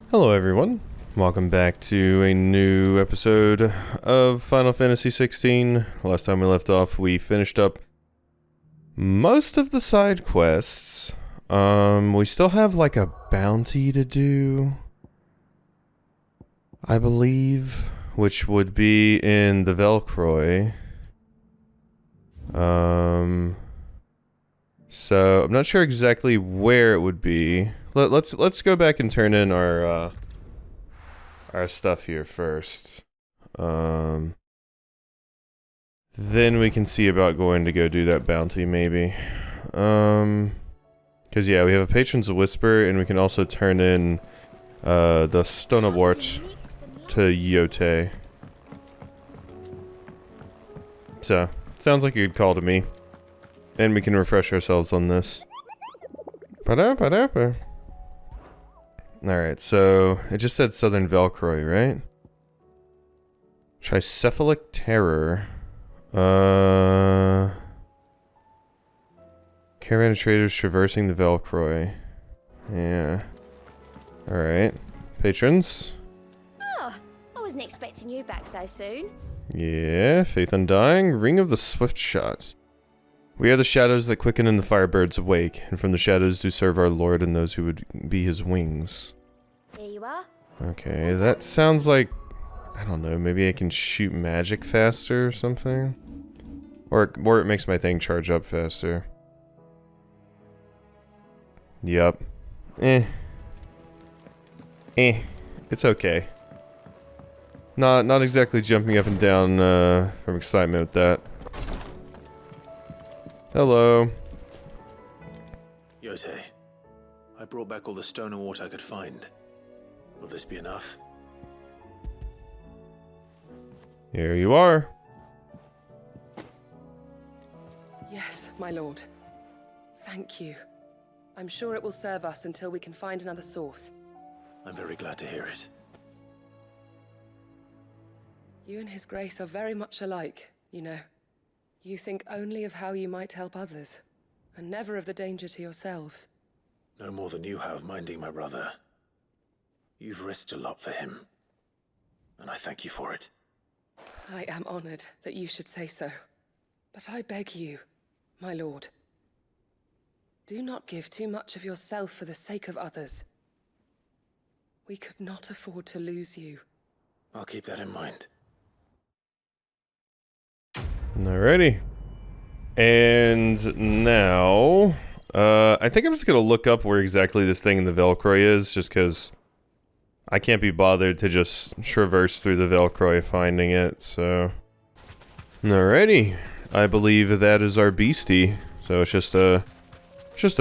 Hello everyone, welcome back to a new episode of Final Fantasy XVI. Last time we left off, we finished up most of the side quests. We still have like a bounty to do, I believe, which would be in the Velcroy. So I'm not sure exactly where it would be. Let's go back and turn in our stuff here first. Then we can see about going to go do that bounty maybe. Cause yeah, we have a Patron's Whisper, and we can also turn in the Stonewort to Yote. So sounds like a good call to me. And we can refresh ourselves on this. Alright, so it just said Southern Velcroy, right? Tricephalic Terror. Caravan of traders traversing the Velcroy. Yeah. Alright. Patrons? Oh, I wasn't expecting you back so soon. Yeah, Faith Undying. Ring of the Swift Shot. We are the shadows that quicken in the firebirds awake, and from the shadows do serve our lord and those who would be his wings. Here you are. Okay, that sounds like, I don't know, maybe I can shoot magic faster or something? Or it makes my thing charge up faster. Yup. It's okay. Not exactly jumping up and down from excitement with that. Hello. Yote, I brought back all the stone and water I could find. Will this be enough? Here you are. Yes, my lord. Thank you. I'm sure it will serve us until we can find another source. I'm very glad to hear it. You and His Grace are very much alike, you know. You think only of how you might help others, and never of the danger to yourselves. No more than you have minding my brother. You've risked a lot for him, and I thank you for it. I am honored that you should say so. But I beg you, my lord, do not give too much of yourself for the sake of others. We could not afford to lose you. I'll keep that in mind. Alrighty. And now, I think I'm just gonna look up where exactly this thing in the Velcroy is, just because I can't be bothered to just traverse through the Velcroy finding it, so. Alrighty. I believe that is our beastie. So it's just a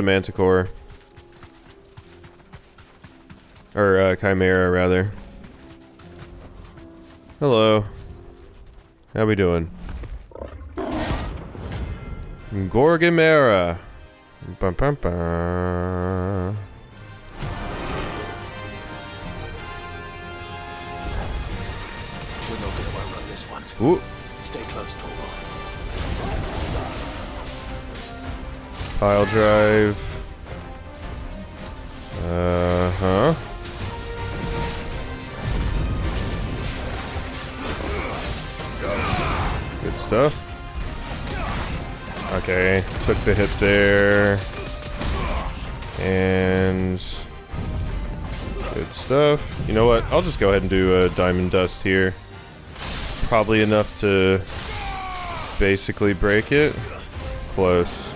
manticore. Or, chimera, rather. Hello. How we doing? Gorgamera. Bum, bum, bum. We're not gonna outrun this one. Ooh. Stay close, Torgal. Pile drive. Uh-huh. Good stuff. Okay, took the hit there. And good stuff. You know what? I'll just go ahead and do a diamond dust here. Probably enough to basically break it. Close.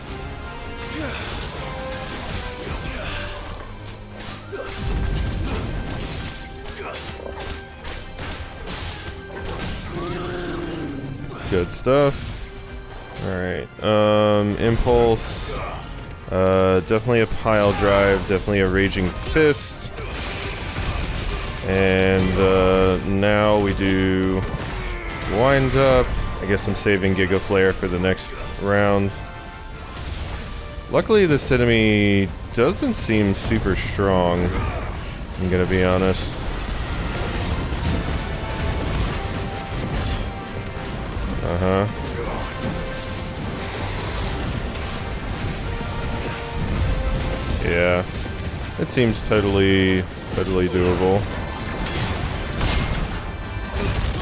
Good stuff. Alright, impulse, definitely a pile drive, definitely a raging fist, and, now we do wind up. I guess I'm saving Giga Flare for the next round. Luckily this enemy doesn't seem super strong, I'm gonna be honest. Uh-huh. Yeah. It seems totally Totally doable.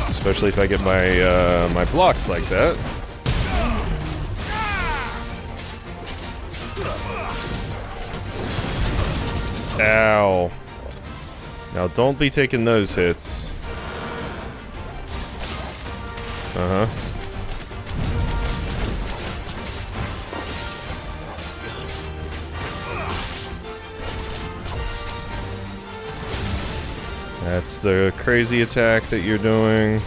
Especially if I get my my blocks like that. Ow. Now don't be taking those hits. Uh-huh. That's the crazy attack that you're doing.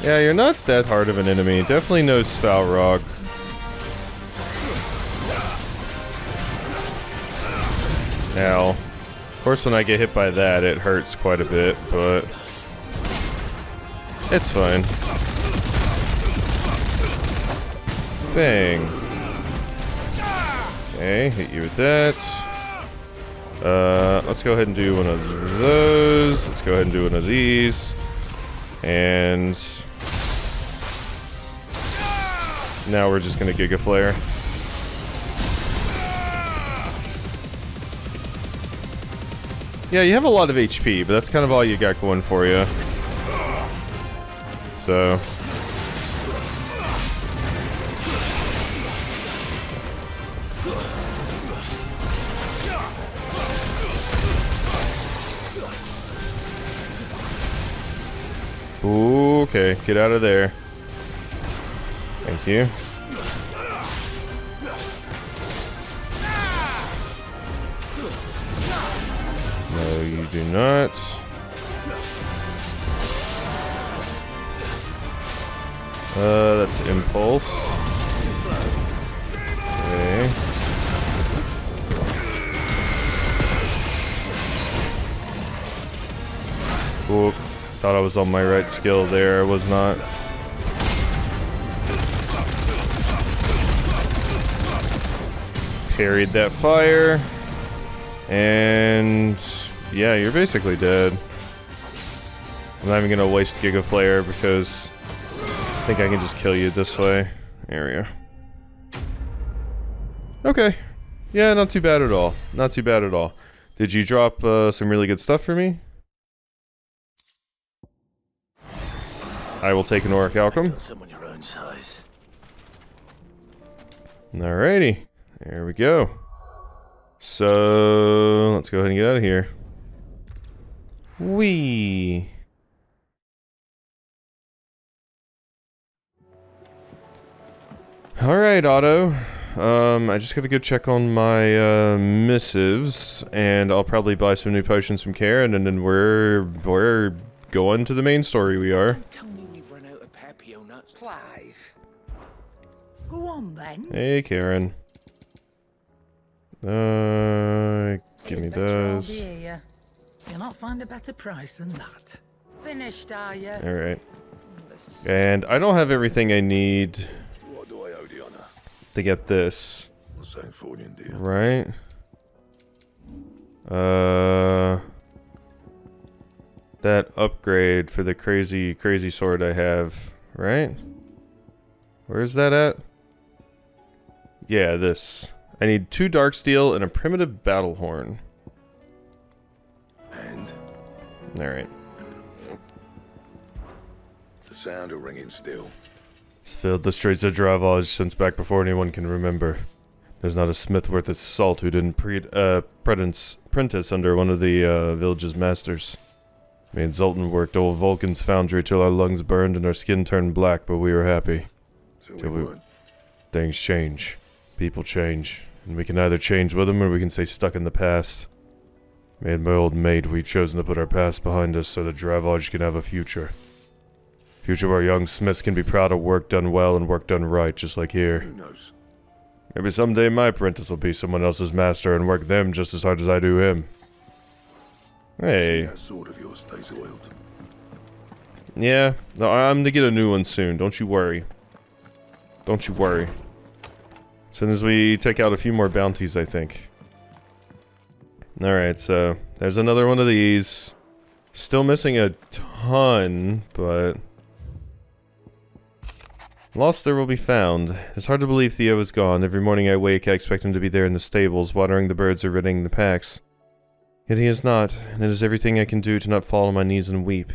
Yeah, you're not that hard of an enemy. Definitely no Svalrog. Now, of course when I get hit by that, it hurts quite a bit, but it's fine. Bang. Okay, hit you with that. Let's go ahead and do one of those. Let's go ahead and do one of these. And now we're just gonna Giga Flare. Yeah, you have a lot of HP, but that's kind of all you got going for you. So okay, get out of there. Thank you. No, you do not. That's Impulse. Okay. Cool. Thought I was on my right skill there, I was not. Parried that fire. And yeah, you're basically dead. I'm not even gonna waste Giga Flare because I think I can just kill you this way. There we go. Okay. Yeah, not too bad at all. Not too bad at all. Did you drop some really good stuff for me? I will take an Auric Alchem. Someone your own size. Alrighty. There we go. So, let's go ahead and get out of here. Whee! Alright, Otto. I just gotta go check on my missives, and I'll probably buy some new potions from Karen, and then we're going to the main story. We are. Tell me we've run out of Papio nuts. Clive. Go on then. Hey, Karen. Give me those. You'll not find a better price than that. Finished, are you? Alright. And I don't have everything I need What do I owe the honor? to get this. What's that for you, dear? Right? That upgrade for the crazy sword I have, right? Where's that at? Yeah, this. I need 2 dark steel and a primitive battle horn. And Alright. the sound of ringing steel. It's filled the streets of Dravage since back before anyone can remember. There's not a smith worth his salt who didn't apprentice under one of the village's masters. Me and Zoltan worked old Vulcan's foundry till our lungs burned and our skin turned black, but we were happy. Till we weren't. Things change. People change. And we can either change with them or we can stay stuck in the past. Me and my old mate, we've chosen to put our past behind us so that Dravage can have a future. Future where young smiths can be proud of work done well and work done right, just like here. Who knows? Maybe someday my apprentice will be someone else's master and work them just as hard as I do him. Hey. That sword of yours stays oiled. Yeah, no, I'm to get a new one soon, don't you worry. Don't you worry. As soon as we take out a few more bounties, I think. Alright, so there's another one of these. Still missing a ton, but lost there will be found. It's hard to believe Theo is gone. Every morning I wake, I expect him to be there in the stables, watering the birds or ridding the packs. Yet he is not, and it is everything I can do to not fall on my knees and weep.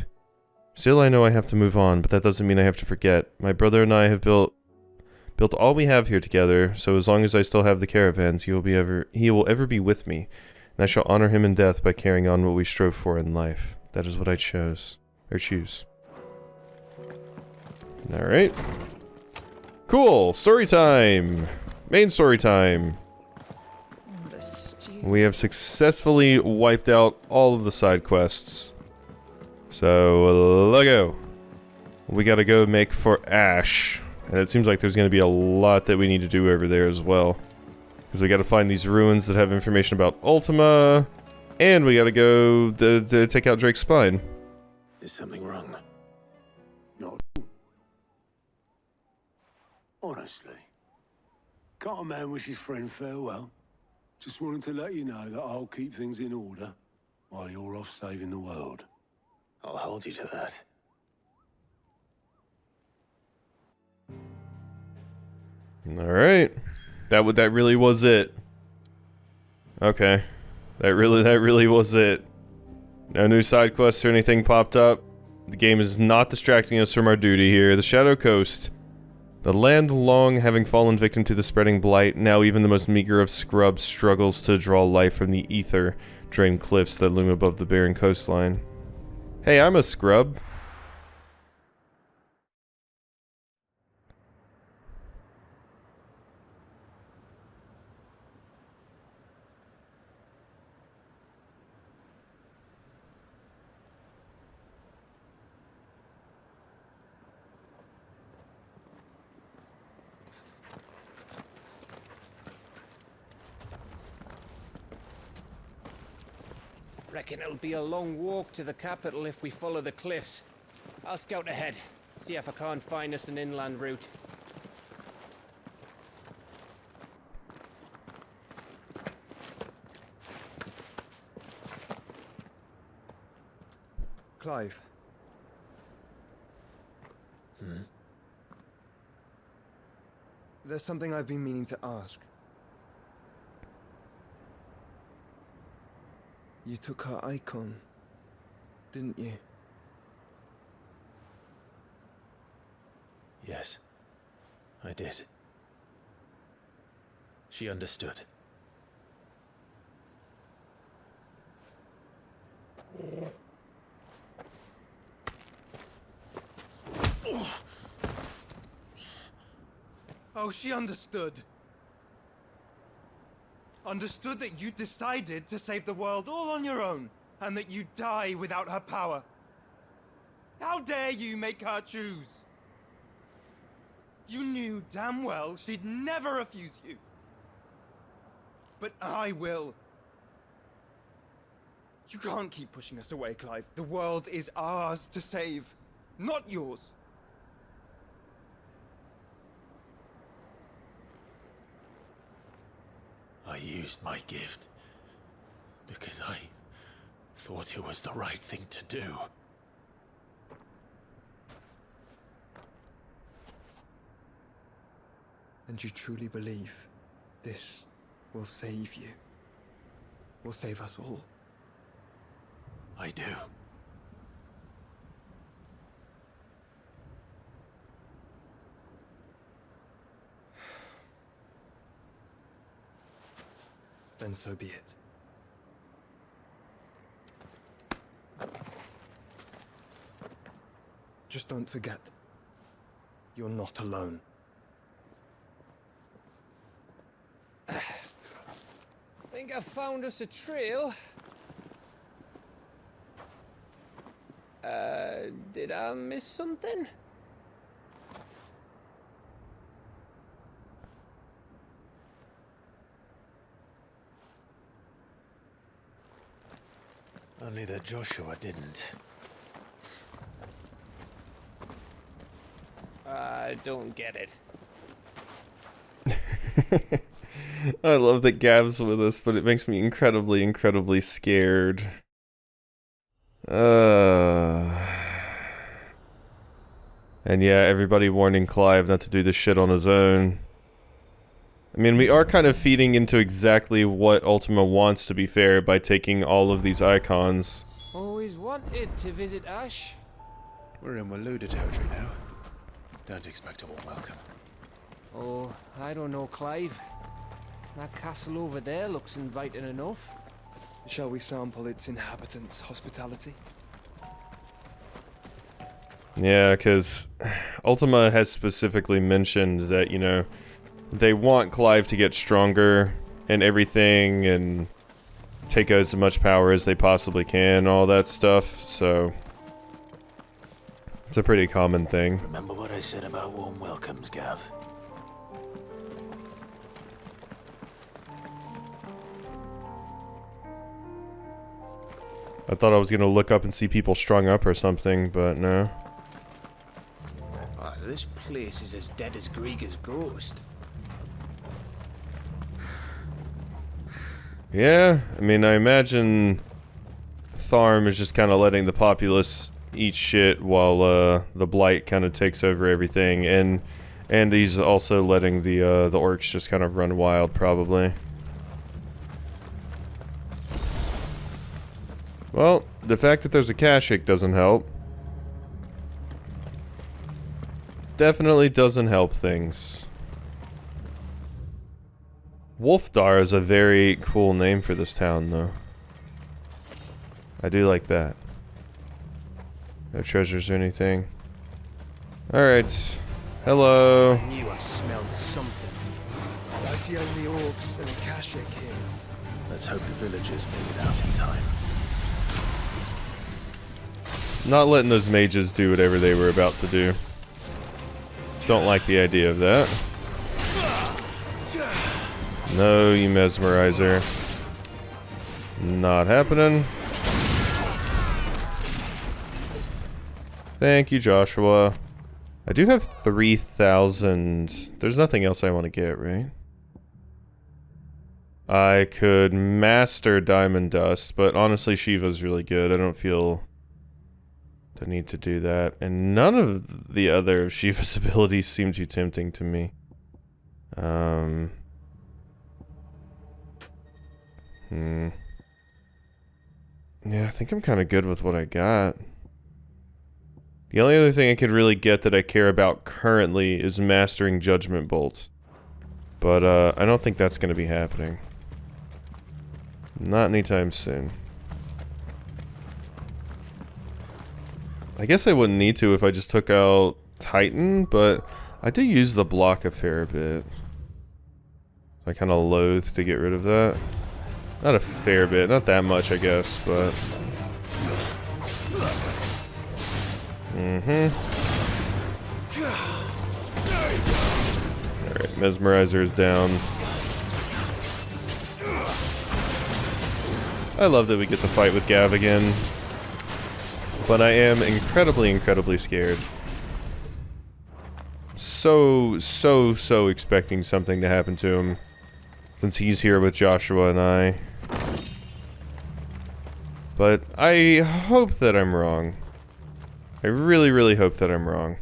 Still, I know I have to move on, but that doesn't mean I have to forget. My brother and I have built all we have here together, so as long as I still have the caravans, he will ever be with me, and I shall honor him in death by carrying on what we strove for in life. That is what I choose. Alright. Cool! Story time! Main story time! We have successfully wiped out all of the side quests. So, let's go. We gotta go make for Ash. And it seems like there's gonna be a lot that we need to do over there as well. Because we gotta find these ruins that have information about Ultima. And we gotta go to take out Drake's spine. Is something wrong? Not. Honestly. Can't a man wish his friend farewell? Just wanted to let you know that I'll keep things in order while you're off saving the world. I'll hold you to that. Alright. That really was it. Okay. That really was it. No new side quests or anything popped up. The game is not distracting us from our duty here. The Shadow Coast. The land long having fallen victim to the spreading blight, now even the most meager of scrubs struggles to draw life from the ether-drained cliffs that loom above the barren coastline. Hey, I'm a scrub. Reckon it'll be a long walk to the capital if we follow the cliffs. I'll scout ahead, see if I can't find us an inland route. Clive. There's something I've been meaning to ask. You took her icon, didn't you? Yes, I did. She understood. Oh, she understood. Understood that you decided to save the world all on your own, and that you'd die without her power. How dare you make her choose? You knew damn well she'd never refuse you. But I will. You can't keep pushing us away, Clive. The world is ours to save, not yours. I used my gift because I thought it was the right thing to do. And you truly believe this will save you? Will save us all? I do. Then so be it. Just don't forget, you're not alone. Think I've found us a trail. Did I miss something? Only that Joshua didn't. I don't get it. I love that Gav's with us, but it makes me incredibly, incredibly scared. And yeah, everybody warning Clive not to do this shit on his own. I mean, we are kind of feeding into exactly what Ultima wants, to be fair, by taking all of these icons. Always wanted to visit Ash. We're in Waluda territory now. Don't expect a warm welcome. Oh, I don't know, Clive. That castle over there looks inviting enough. Shall we sample its inhabitants' hospitality? Yeah, because Ultima has specifically mentioned that, you know, they want Clive to get stronger and everything and take out as much power as they possibly can, all that stuff, so it's a pretty common thing. Remember what I said about warm welcomes, Gav? I thought I was gonna look up and see people strung up or something, but no. Oh, this place is as dead as Greagor's ghost. Yeah, I mean, I imagine Tharm is just kind of letting the populace eat shit while the Blight kind of takes over everything, and he's also letting the orcs just kind of run wild, probably. Well, the fact that there's a Kashyyyk doesn't help. Definitely doesn't help things. Wolfdar is a very cool name for this town, though. I do like that. No treasures or anything. Alright. Hello. I knew I smelled something. I see only orcs and a Kashyyyk here. Let's hope the villagers made it out in time. Not letting those mages do whatever they were about to do. Don't like the idea of that. No, you mesmerizer. Not happening. Thank you, Joshua. I do have 3,000. There's nothing else I want to get, right? I could master Diamond Dust, but honestly, Shiva's really good. I don't feel the need to do that. And none of the other Shiva's abilities seem too tempting to me. Yeah, I think I'm kind of good with what I got. The only other thing I could really get that I care about currently is mastering Judgment Bolt. But, I don't think that's going to be happening. Not anytime soon. I guess I wouldn't need to if I just took out Titan, but I do use the block a fair bit. I kind of loathe to get rid of that. Not a fair bit, not that much I guess, but... Alright, Mesmerizer is down. I love that we get to fight with Gav again. But I am incredibly scared. So expecting something to happen to him. Since he's here with Joshua and I. But I hope that I'm wrong. I really hope that I'm wrong.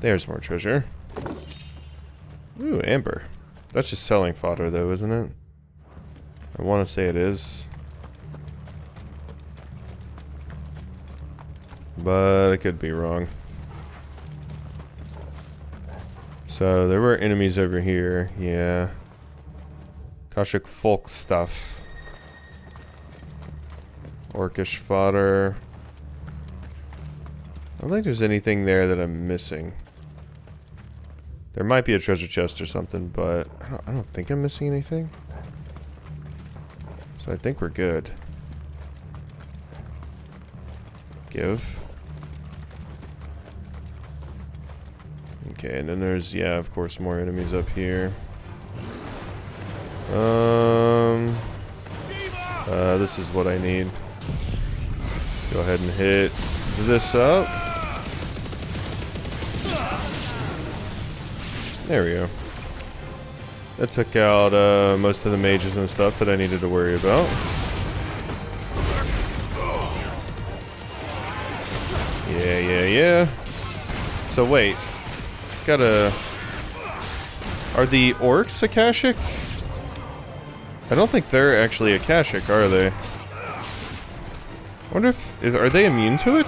There's more treasure. Ooh, amber. That's just selling fodder though, isn't it? I want to say it is. But I could be wrong. So there were enemies over here, yeah. Kashyyyk folk stuff. Orcish fodder. I don't think there's anything there that I'm missing. There might be a treasure chest or something, but I don't think I'm missing anything. So I think we're good. Give. Okay, and then there's, yeah, of course, more enemies up here. This is what I need. Go ahead and hit this up. There we go. That took out most of the mages and stuff that I needed to worry about. Yeah. So wait. gotta... Are the orcs Akashic? I don't think they're actually Akashic, are they? I wonder if... Are they immune to it?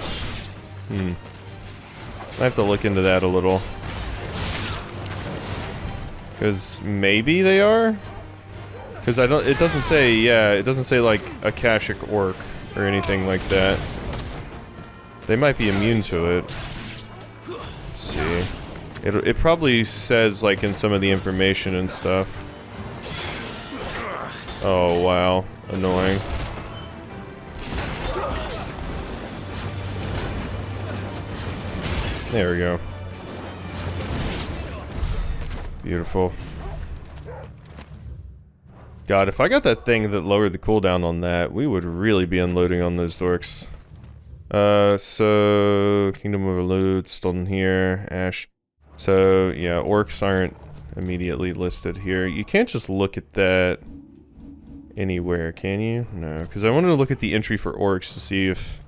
I have to look into that a little. Because maybe they are? Because I don't... It doesn't say... Yeah, it doesn't say, like, Akashic orc or anything like that. They might be immune to it. Let's see. It probably says, like, in some of the information and stuff. Oh, wow. Annoying. There we go. Beautiful. God, if I got that thing that lowered the cooldown on that, we would really be unloading on those dorks. So... Kingdom Overload, Stolen here, Ash. So, yeah, orcs aren't immediately listed here. You can't just look at that anywhere, can you? No, because I wanted to look at the entry for orcs to see if...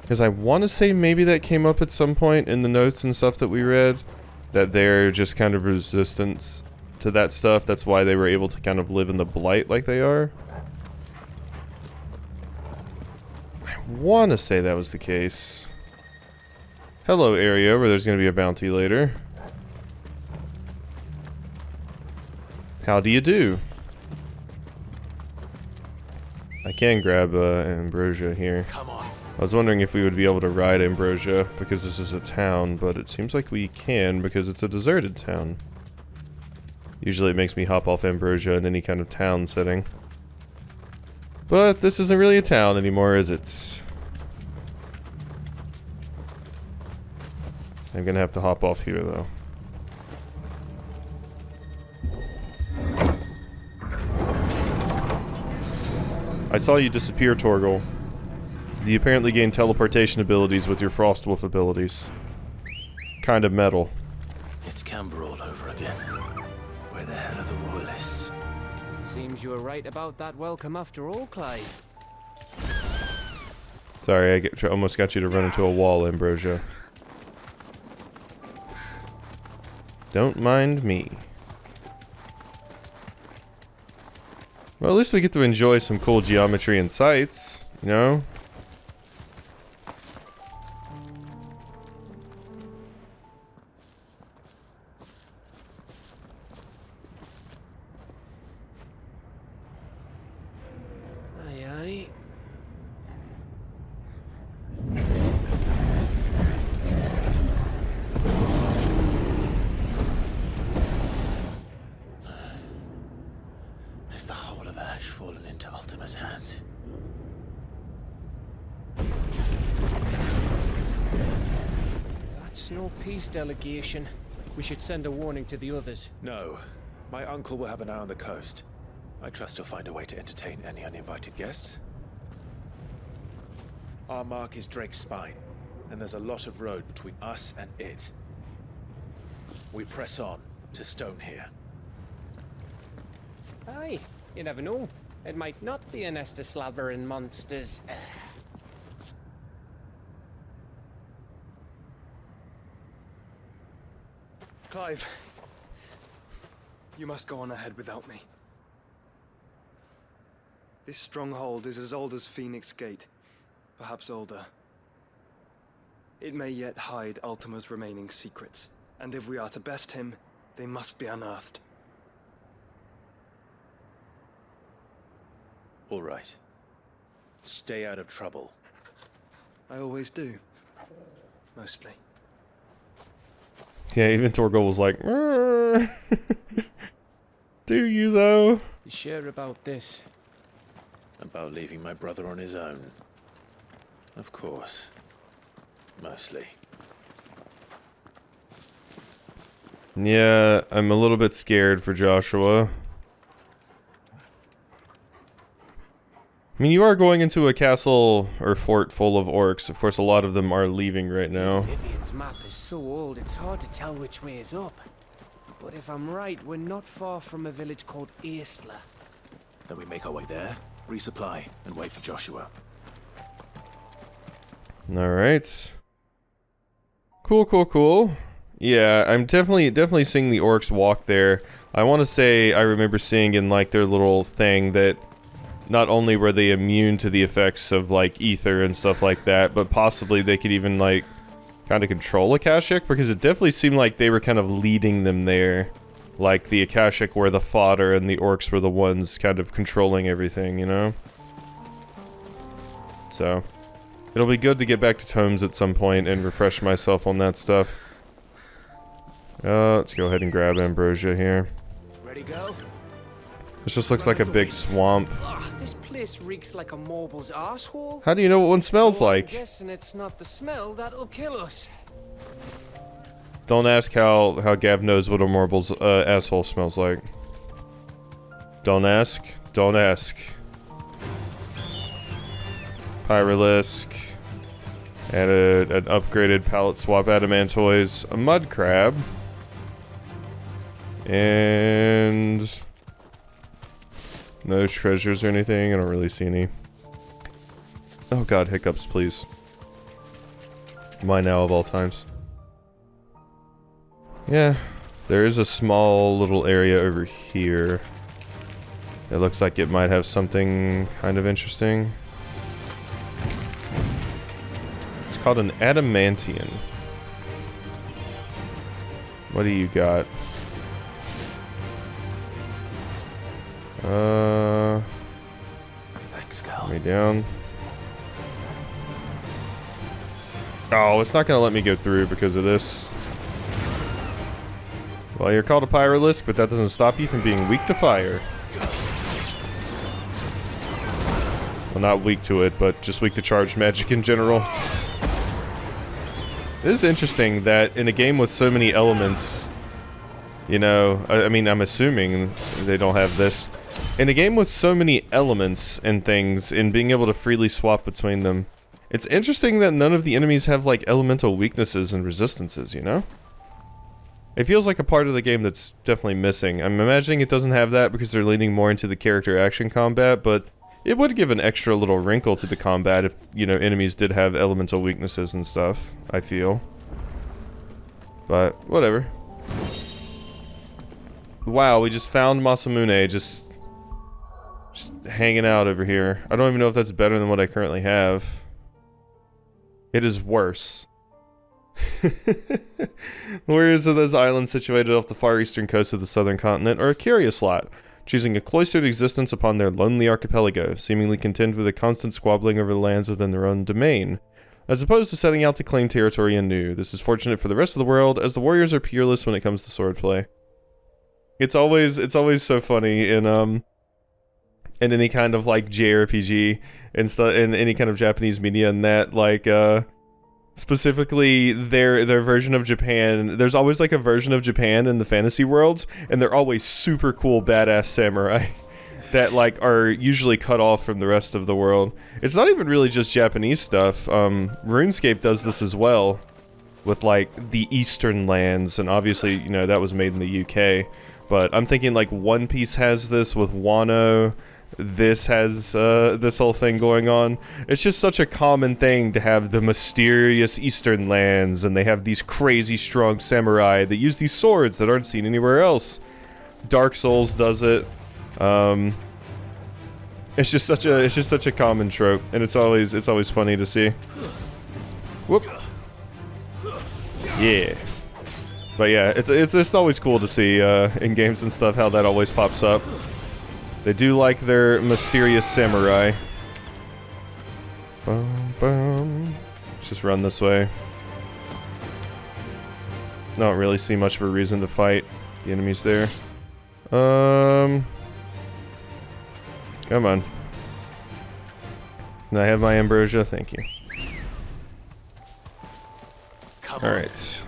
Because I want to say maybe that came up at some point in the notes and stuff that we read. That they're just kind of resistant to that stuff. That's why they were able to kind of live in the blight like they are. I want to say that was the case. Hello, area where there's going to be a bounty later. How do you do? I can grab Ambrosia here. Come on. I was wondering if we would be able to ride Ambrosia because this is a town, but it seems like we can because it's a deserted town. Usually it makes me hop off Ambrosia in any kind of town setting. But this isn't really a town anymore, is it? I'm gonna have to hop off here, though. I saw you disappear, Torgal. You apparently gain teleportation abilities with your Frostwolf abilities. Kind of metal. It's Camber all over again. Where the hell are the royalists? Seems you were right about that welcome after all, Clive. Sorry, I almost got you to run into a wall, Ambrosia. Don't mind me. Well, at least we get to enjoy some cool geometry and sights, you know? Aye, aye. Has the whole of Ash fallen into Ultima's hands? That's no peace delegation. We should send a warning to the others. No. My uncle will have an eye on the coast. I trust he'll find a way to entertain any uninvited guests. Our mark is Drake's Spine, and there's a lot of road between us and it. We press on to Stone here. Aye, you never know. It might not be a nest of slathering monsters. Clive, you must go on ahead without me. This stronghold is as old as Phoenix Gate, perhaps older. It may yet hide Ultima's remaining secrets, and if we are to best him, they must be unearthed. All right. Stay out of trouble. I always do. Mostly. Yeah, even Torgal was like, "Rrr." Do you, though? You sure about this? About leaving my brother on his own. Of course. Mostly. Yeah, I'm a little bit scared for Joshua. I mean, you are going into a castle or fort full of orcs. Of course, a lot of them are leaving right now. Vivian's map is so old, it's hard to tell which way is up. But if I'm right, we're not far from a village called Aistla. Then we make our way there, resupply, and wait for Joshua. Alright. Cool, cool, cool. Yeah, I'm definitely seeing the orcs walk there. I want to say I remember seeing in like their little thing that not only were they immune to the effects of like ether and stuff like that, but possibly they could even like kind of control Akashic, because it definitely seemed like they were kind of leading them there. Like the Akashic were the fodder and the orcs were the ones kind of controlling everything, you know? So, it'll be good to get back to tomes at some point and refresh myself on that stuff. Let's go ahead and grab ambrosia here. Ready go? This just looks like a big swamp. Ugh, this place reeks like a morble's arsehole. How do you know what one smells Oh, I'm like? guessing it's not the smell that'll kill us. Don't ask how Gav knows what a morble's asshole smells like. Don't ask. Don't ask. Pyralisk. Added an upgraded palette swap adamantoise, a mud crab. And no treasures or anything. I don't really see any. Oh god, hiccups, please. Why now of all times? Yeah, there is a small little area over here. It looks like it might have something kind of interesting. It's called an adamantium. What do you got? Thanks, Cal. Let me down. Oh, it's not gonna let me go through because of this. Well, you're called a Pyralisk, but that doesn't stop you from being weak to fire. Well, not weak to it, but just weak to charged magic in general. It is interesting that in a game with so many elements, you know, I mean, I'm assuming they don't have this. In a game with so many elements and things, and being able to freely swap between them, it's interesting that none of the enemies have, like, elemental weaknesses and resistances, you know? It feels like a part of the game that's definitely missing. I'm imagining it doesn't have that because they're leaning more into the character action combat, but it would give an extra little wrinkle to the combat if, you know, enemies did have elemental weaknesses and stuff, I feel. But, whatever. Wow, we just found Masamune just hanging out over here. I don't even know if that's better than what I currently have. It is worse. The warriors of those islands situated off the far eastern coast of the southern continent are a curious lot, choosing a cloistered existence upon their lonely archipelago, seemingly content with a constant squabbling over the lands within their own domain, as opposed to setting out to claim territory anew. This is fortunate for the rest of the world, as the warriors are peerless when it comes to swordplay. It's always so funny in any kind of like JRPG and stuff, in any kind of Japanese media, and that like specifically their version of Japan. There's always like a version of Japan in the fantasy worlds, and they're always super cool badass samurai that like are usually cut off from the rest of the world. It's not even really just Japanese stuff. RuneScape does this as well with like the eastern lands, and obviously, you know, that was made in the UK. But I'm thinking like One Piece has this with Wano. This has this whole thing going on. It's just such a common thing to have the mysterious eastern lands, and they have these crazy strong samurai that use these swords that aren't seen anywhere else. Dark Souls does it. It's just such a common trope, and it's always funny to see. Whoop. Yeah. But yeah, it's just always cool to see in games and stuff how that always pops up. They do like their mysterious samurai. Bum, bum. Let's just run this way. Don't really see much of a reason to fight the enemies there. Come on. Can I have my ambrosia? Thank you. Alright.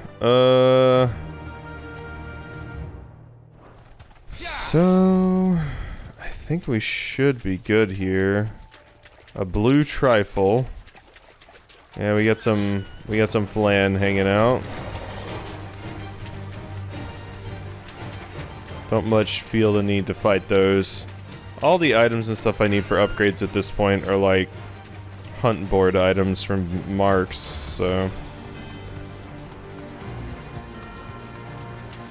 So I think we should be good here. A blue trifle. Yeah, we got some flan hanging out. Don't much feel the need to fight those. All the items and stuff I need for upgrades at this point are like hunt board items from Marks, so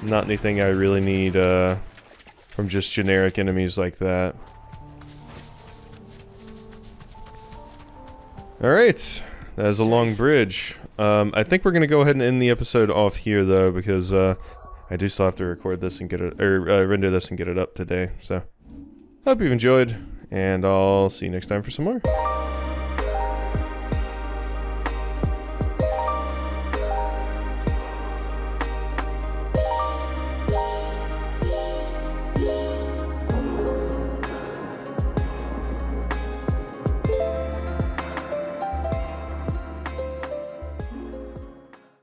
Not anything I really need from just generic enemies like that. Alright, that is a long bridge. I think we're going to go ahead and end the episode off here though, because I do still have to record this and get it, or render this and get it up today. So, hope you've enjoyed, and I'll see you next time for some more.